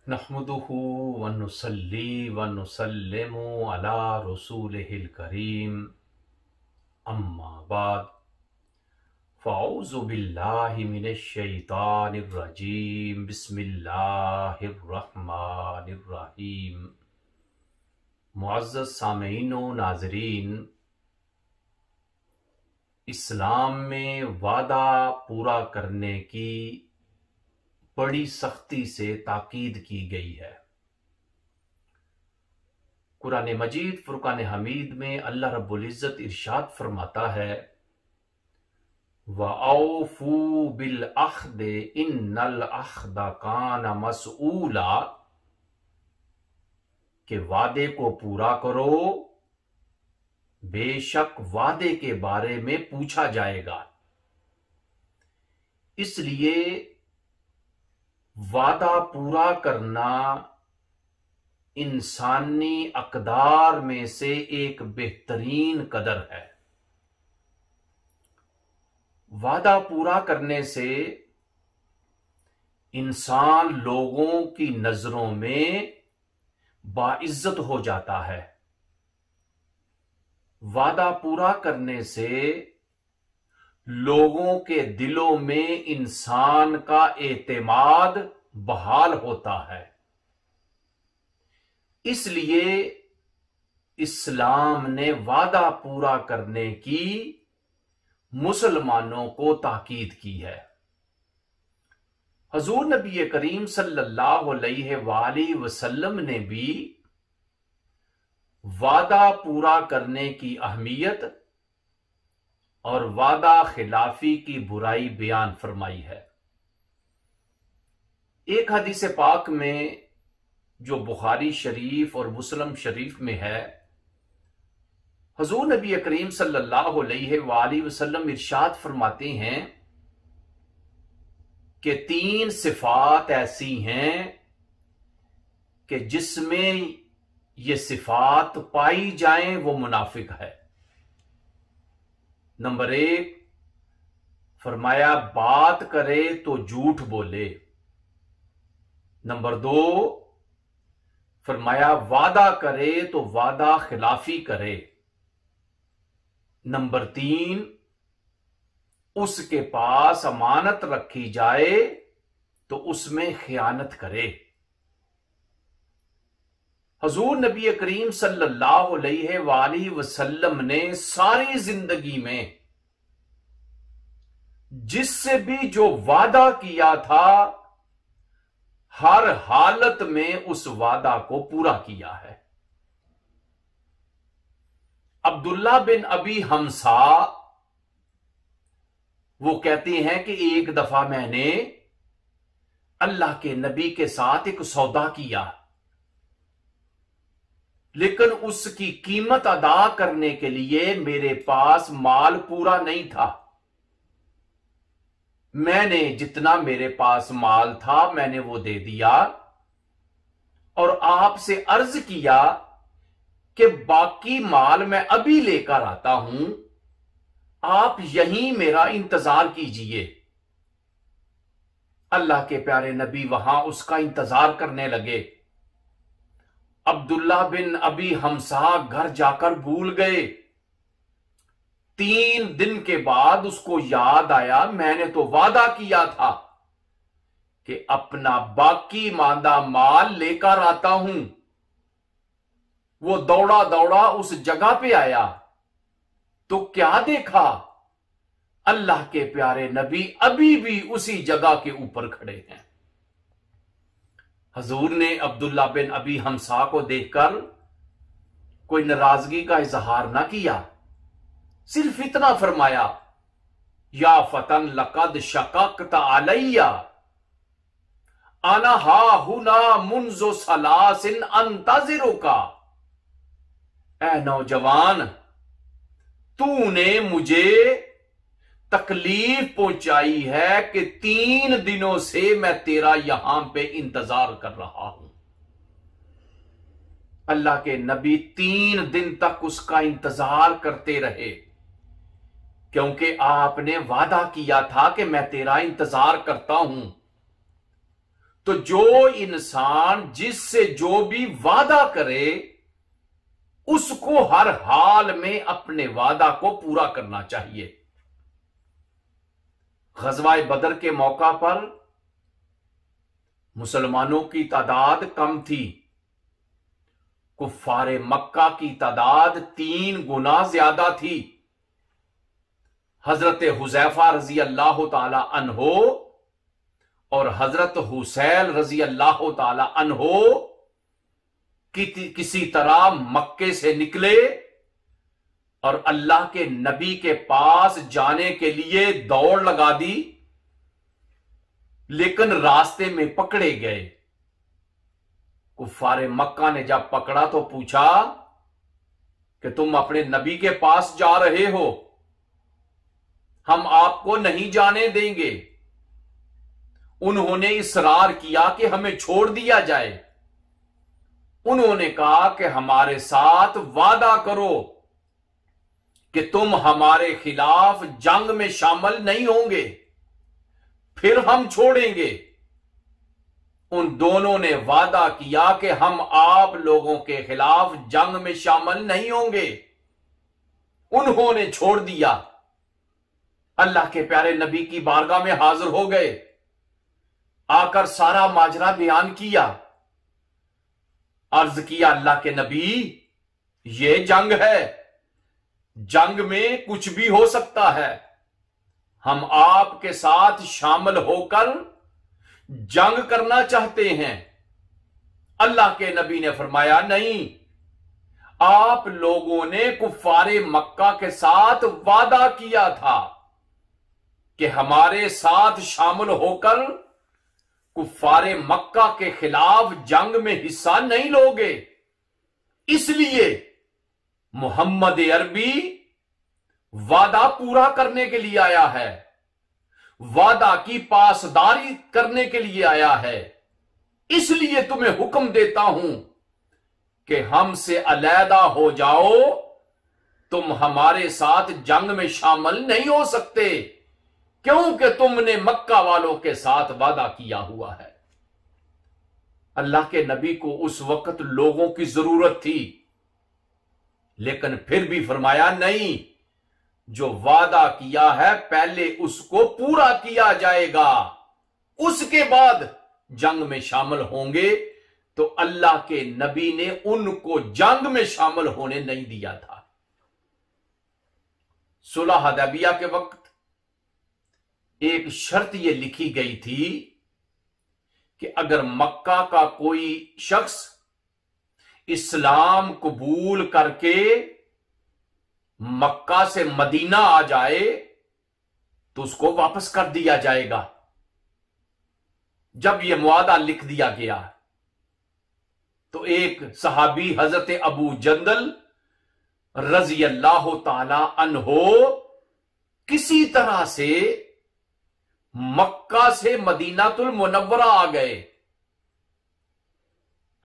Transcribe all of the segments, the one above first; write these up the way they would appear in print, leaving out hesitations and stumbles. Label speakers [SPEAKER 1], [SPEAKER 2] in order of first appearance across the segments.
[SPEAKER 1] नहमदुहु व नुसल्ली व नुसल्लिमु अला रसूलिहिल करीम अम्मा बाद फ़अऊज़ु बिल्लाहि मिनश शैतानिर रजीम बिस्मिल्लाहिर रहमानिर रहीम। मुअज़्ज़ज़ सामीईन व नाज़रीन, इस्लाम में वादा पूरा करने की बड़ी सख्ती से ताकीद की गई है। कुरान मजीद फुरकान हमीद में अल्लाह रब्बुल इज़्ज़त इरशाद फरमाता है, वऔफू बिल अहद इन्नल अहद कान मसऊला, के वादे को पूरा करो, बेशक वादे के बारे में पूछा जाएगा। इसलिए वादा पूरा करना इंसानी अक़दार में से एक बेहतरीन कदर है। वादा पूरा करने से इंसान लोगों की नजरों में बाइज्जत हो जाता है। वादा पूरा करने से लोगों के दिलों में इंसान का एतमाद बहाल होता है। इसलिए इस्लाम ने वादा पूरा करने की मुसलमानों को ताकीद की है। हजूर नबी करीम सल्लल्लाहु अलैहि वसल्लम ने भी वादा पूरा करने की अहमियत और वादा खिलाफी की बुराई बयान फरमाई है। एक हदीस पाक में जो बुखारी शरीफ और मुस्लिम शरीफ में है, हजूर नबी करीम सल्लल्लाहु अलैहि वसल्लम इरशाद फरमाते हैं कि 3 सिफात ऐसी हैं कि जिसमें ये सिफात पाई जाएं वो मुनाफिक है। नंबर 1, फरमाया बात करे तो झूठ बोले। नंबर 2, फरमाया वादा करे तो वादा खिलाफी करे। नंबर 3, उसके पास अमानत रखी जाए तो उसमें खयानत करे। हजूर नबी करीम सल्लल्लाहु अलैहि वसल्लम ने सारी जिंदगी में जिससे भी जो वादा किया था, हर हालत में उस वादा को पूरा किया है। अब्दुल्ला बिन अबी हमसा वो कहते हैं कि एक दफा मैंने अल्लाह के नबी के साथ एक सौदा किया, लेकिन उसकी कीमत अदा करने के लिए मेरे पास माल पूरा नहीं था। मैंने जितना मेरे पास माल था मैंने वो दे दिया और आपसे अर्ज किया कि बाकी माल मैं अभी लेकर आता हूं, आप यहीं मेरा इंतजार कीजिए। अल्लाह के प्यारे नबी वहां उसका इंतजार करने लगे। अब्दुल्ला बिन अबी हमसा घर जाकर भूल गए। 3 दिन के बाद उसको याद आया, मैंने तो वादा किया था कि अपना बाकी मांदा माल लेकर आता हूं। वो दौड़ा दौड़ा उस जगह पे आया तो क्या देखा, अल्लाह के प्यारे नबी अभी भी उसी जगह के ऊपर खड़े हैं। हजूर ने अब्दुल्ला बिन अबी हमसा को देखकर कोई नाराजगी का इजहार ना किया, सिर्फ इतना फरमाया, या फतन लकद शककता अलैया अना हा हुना मुंजो सलासिन अंतज़िरुका। ऐ नौजवान, तूने मुझे तकलीफ पहुंचाई है कि 3 दिनों से मैं तेरा यहां पे इंतजार कर रहा हूं। अल्लाह के नबी 3 दिन तक उसका इंतजार करते रहे, क्योंकि आपने वादा किया था कि मैं तेरा इंतजार करता हूं। तो जो इंसान जिससे जो भी वादा करे उसको हर हाल में अपने वादा को पूरा करना चाहिए। ग़ज़वा बदर के मौका पर मुसलमानों की तादाद कम थी, कुफ्फारे मक्का की तादाद 3 गुना ज्यादा थी। हजरत हुज़ैफा रजी अल्लाह ताला अन्हो और हजरत हुसैन रजी अल्लाह ताला अन्हो किसी तरह मक्के से निकले और अल्लाह के नबी के पास जाने के लिए दौड़ लगा दी, लेकिन रास्ते में पकड़े गए। कुफ्फारे मक्का ने जब पकड़ा तो पूछा कि तुम अपने नबी के पास जा रहे हो, हम आपको नहीं जाने देंगे। उन्होंने इसरार किया कि हमें छोड़ दिया जाए। उन्होंने कहा कि हमारे साथ वादा करो कि तुम हमारे खिलाफ जंग में शामिल नहीं होंगे, फिर हम छोड़ेंगे। उन दोनों ने वादा किया कि हम आप लोगों के खिलाफ जंग में शामिल नहीं होंगे। उन्होंने छोड़ दिया। अल्लाह के प्यारे नबी की बारगाह में हाजिर हो गए, आकर सारा माजरा बयान किया। अर्ज किया, अल्लाह के नबी, ये जंग है, जंग में कुछ भी हो सकता है। हम आपके साथ शामिल होकर जंग करना चाहते हैं। अल्लाह के नबी ने फरमाया, नहीं, आप लोगों ने कुफ्फारे मक्का के साथ वादा किया था कि हमारे साथ शामिल होकर कुफ्फारे मक्का के खिलाफ जंग में हिस्सा नहीं लोगे। इसलिए मोहम्मद अरबी वादा पूरा करने के लिए आया है, वादा की पासदारी करने के लिए आया है। इसलिए तुम्हें हुक्म देता हूं कि हमसे अलहदा हो जाओ, तुम हमारे साथ जंग में शामिल नहीं हो सकते, क्योंकि तुमने मक्का वालों के साथ वादा किया हुआ है। अल्लाह के नबी को उस वक्त लोगों की जरूरत थी, लेकिन फिर भी फरमाया, नहीं, जो वादा किया है पहले उसको पूरा किया जाएगा, उसके बाद जंग में शामिल होंगे। तो अल्लाह के नबी ने उनको जंग में शामिल होने नहीं दिया था। सुलह हदैबिया के वक्त एक शर्त यह लिखी गई थी कि अगर मक्का का कोई शख्स इस्लाम कबूल करके मक्का से मदीना आ जाए तो उसको वापस कर दिया जाएगा। जब यह मुआदा लिख दिया गया तो एक सहाबी हजरत अबू जंदल रजी अल्लाह ताला अन्हो किसी तरह से मक्का से मदीनातुल मुनव्वरा आ गए।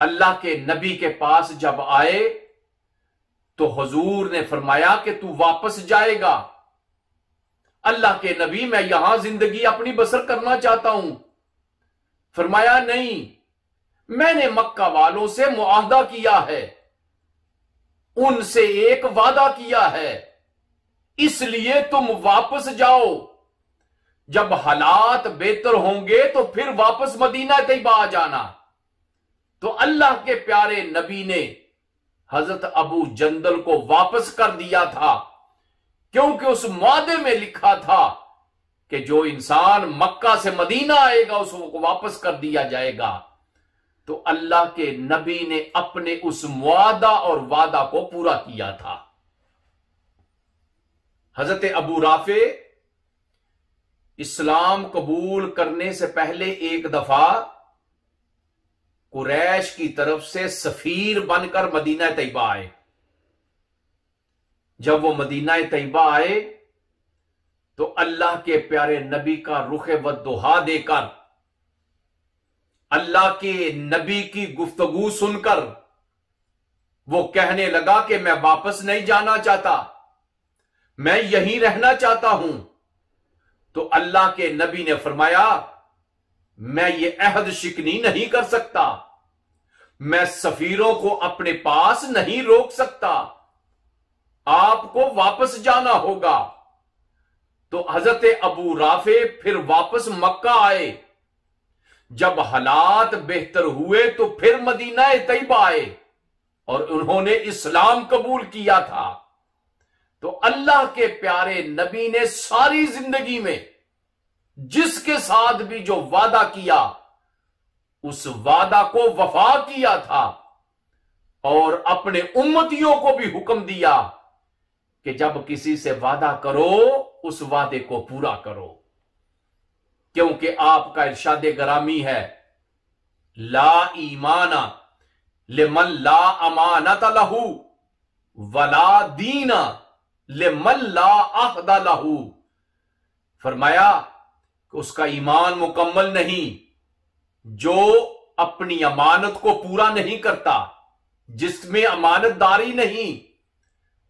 [SPEAKER 1] अल्लाह के नबी के पास जब आए तो हुजूर ने फरमाया कि तू वापस जाएगा। अल्लाह के नबी, मैं यहां जिंदगी अपनी बसर करना चाहता हूं। फरमाया, नहीं, मैंने मक्का वालों से मुआहदा किया है, उनसे एक वादा किया है, इसलिए तुम वापस जाओ। जब हालात बेहतर होंगे तो फिर वापस मदीना तैयबा आ जाना। तो अल्लाह के प्यारे नबी ने हजरत अबू जंदल को वापस कर दिया था, क्योंकि उस मुआदे में लिखा था कि जो इंसान मक्का से मदीना आएगा उसको वापस कर दिया जाएगा। तो अल्लाह के नबी ने अपने उस मुआदा और वादा को पूरा किया था। हजरत अबू राफे इस्लाम कबूल करने से पहले एक दफा कुरैश की तरफ से सफीर बनकर मदीना तैयबा आए। जब वो मदीना तैयबा आए तो अल्लाह के प्यारे नबी का रुख वद्दुहा देकर, अल्लाह के नबी की गुफ्तगू सुनकर वो कहने लगा कि मैं वापस नहीं जाना चाहता, मैं यहीं रहना चाहता हूं। तो अल्लाह के नबी ने फरमाया, मैं ये अहद शिकनी नहीं कर सकता, मैं सफीरों को अपने पास नहीं रोक सकता, आपको वापस जाना होगा। तो हजरत अबू राफे फिर वापस मक्का आए। जब हालात बेहतर हुए तो फिर मदीना तैयबा आए और उन्होंने इस्लाम कबूल किया था। तो अल्लाह के प्यारे नबी ने सारी जिंदगी में जिसके साथ भी जो वादा किया उस वादा को वफा किया था और अपने उम्मतियों को भी हुक्म दिया कि जब किसी से वादा करो उस वादे को पूरा करो, क्योंकि आपका इरशाद गरामी है, ला ईमाना लिमन ला अमानत लहू वला दीना लिमन ला अहदा लहू। फरमाया कि उसका ईमान मुकम्मल नहीं जो अपनी अमानत को पूरा नहीं करता, जिसमें अमानतदारी नहीं,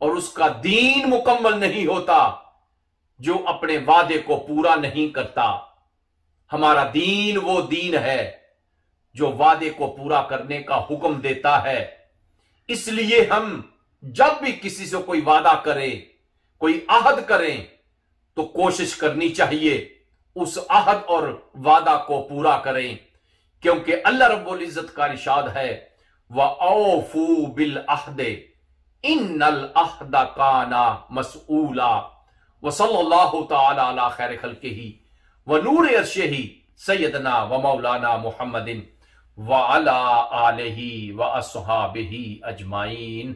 [SPEAKER 1] और उसका दीन मुकम्मल नहीं होता जो अपने वादे को पूरा नहीं करता। हमारा दीन वो दीन है जो वादे को पूरा करने का हुक्म देता है। इसलिए हम जब भी किसी से कोई वादा करें, कोई आहद करें, तो कोशिश करनी चाहिए उस आहद और वादा को पूरा करें, क्योंकि अल्लाह रब्बुल इज्जत का इरशाद है, व औफू बिल अहदे इन्नल अहदा काना मसऊला। व सल्लल्लाहु तआला अला खैर खल्किही व नूर अर्शिही सैयदना व मौलाना मुहम्मदिन व अला आलिही व अस्हाबिही अजमाइन।